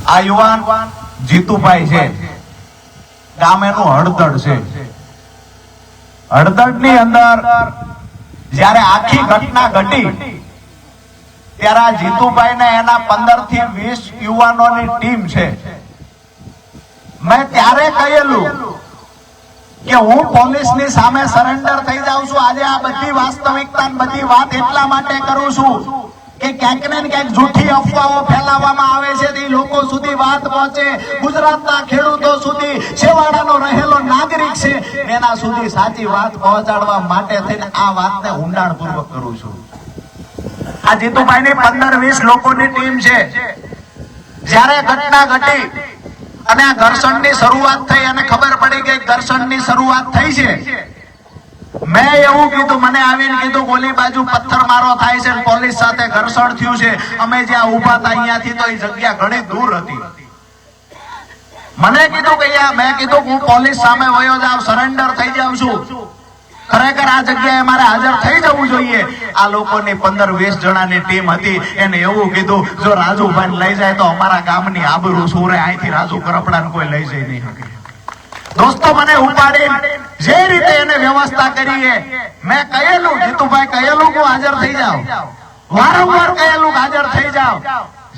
આ યુવાન જીતુભાઈ છે, ગામ એનું હળદળ છે. હળદળની અંદર જ્યારે આખી ઘટના ઘટી ત્યારે આ જીતુભાઈ ને એના 15 થી 20 યુવાનોની ટીમ છે. મેં ત્યારે કહેલું કે હું પોલીસની સામે સરેન્ડર થઈ જાઉં છું. આજે આ બધી વાસ્તવિકતા બધી વાત એટલા માટે કરું છું કે ક્યાંક ને ક્યાંક જૂઠી અફવાઓ ફેલાવવામાં આવે છે તે લોકો સુધી વાત પહોંચે, ગુજરાતના ખેડૂતો સુધી, છેવાડાનો રહેલો નાગરિક છે એના સુધી સાચી વાત પહોંચાડવા માટે થઈને આ વાતને ઊંડાણપૂર્વક કરું છું. આ જીતુભાઈની 15-20 લોકોની ટીમ છે. જ્યારે ઘટના ઘટી અને આ ઘર્ષણની શરૂઆત થઈ અને ખબર પડી કે ઘર્ષણની શરૂઆત થઈ છે, મેં એવું કીધું, મને આવીને કીધું ગોલી બાજુ પથ્થરમારો થાય છે, પોલીસ સાથે ઘર્ષણ થયું છે. અમે જ્યાં ઉભા હતા અહીંયાથી તો એ જગ્યા ઘણી દૂર હતી. મને કીધું કે મેં કીધું હું પોલીસ સામે વયો જાઉં, સરેન્ડર થઈ જાઉં છું. ખરેખર આ જગ્યાએ મારે હાજર થઈ જવું જોઈએ. આ લોકોની 15-20 જણાની ટીમ હતી. એને એવું કીધું જો રાજુભાઈ લઈ જાય તો અમારા ગામની આબરૂ સુરે, અહીંથી રાજુ કરપડાને કોઈ લઈ જઈ નહીં શકે. દોસ્તો, મને ઉપાડી જે રીતે એને વ્યવસ્થા કરી, મેં કહેલું જીતુભાઈ કહેલું કે હાજર થઈ જાવ, વારંવાર કહેલું હાજર થઈ જાવ.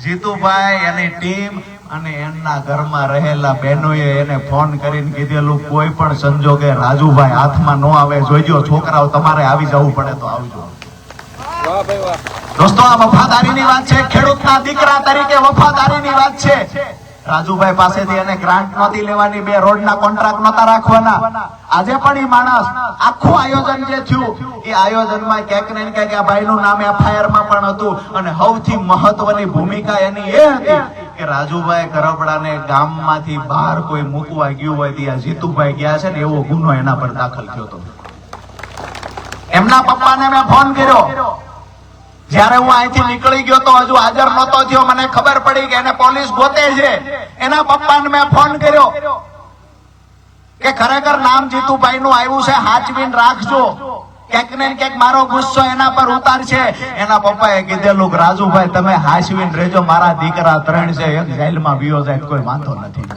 જીતુભાઈ એની ટીમ અને એમના ઘરમાં રહેલા બહેનોએ એને ફોન કરીને કીધેલું કોઈ પણ સંજોગે રાજુભાઈ હાથમાં ન આવે, જોઈજો છોકરાઓ તમારે આવી જવું પડે તો આવજો. દોસ્તો, આ વફાદારીની વાત છે, ખેડૂતના દીકરા તરીકે વફાદારીની વાત છે. રાજુભાઈ પાસેથી એને ગ્રાન્ટ નહોતી લેવાની, 2 રોડના કોન્ટ્રાક્ટ નહોતા રાખવાના. આજે પણ એ માણસ આખું આયોજન જે થયું એ આયોજનમાં ક્યાંક ને ક્યાંક આ ભાઈનું નામ FIR માં પણ હતું. અને સૌથી મહત્વની ભૂમિકા એની એ હતી કે રાજુભાઈ કરપડાને ગામમાંથી બહાર કોઈ મૂકવા ગયું હોય ત્યાં જીતુભાઈ ગયા છે ને એવો ગુનો એના પર દાખલ થયો હતો. એમના પપ્પાને મેં ફોન કર્યો. જયારે હું અહીંથી નીકળી ગયો તો હજુ હાજર નહોતો થયો. મને ખબર પડી કે એને પોલીસ ગોતે છે. એના પપ્પાને મેં ફોન કર્યો કે ખરેખર નામ જીતુભાઈ નું આવ્યું છે, હાચવીને રાખજો. ક્યાંક ને ક્યાંક મારો ગુસ્સો એના પર ઉતાર છે. એના પપ્પાએ કીધેલું રાજુભાઈ તમે હાચવીને રહેજો, મારા દીકરા 3 છે, એક જેલમાં વિયો જાય કોઈ વાંધો નથી.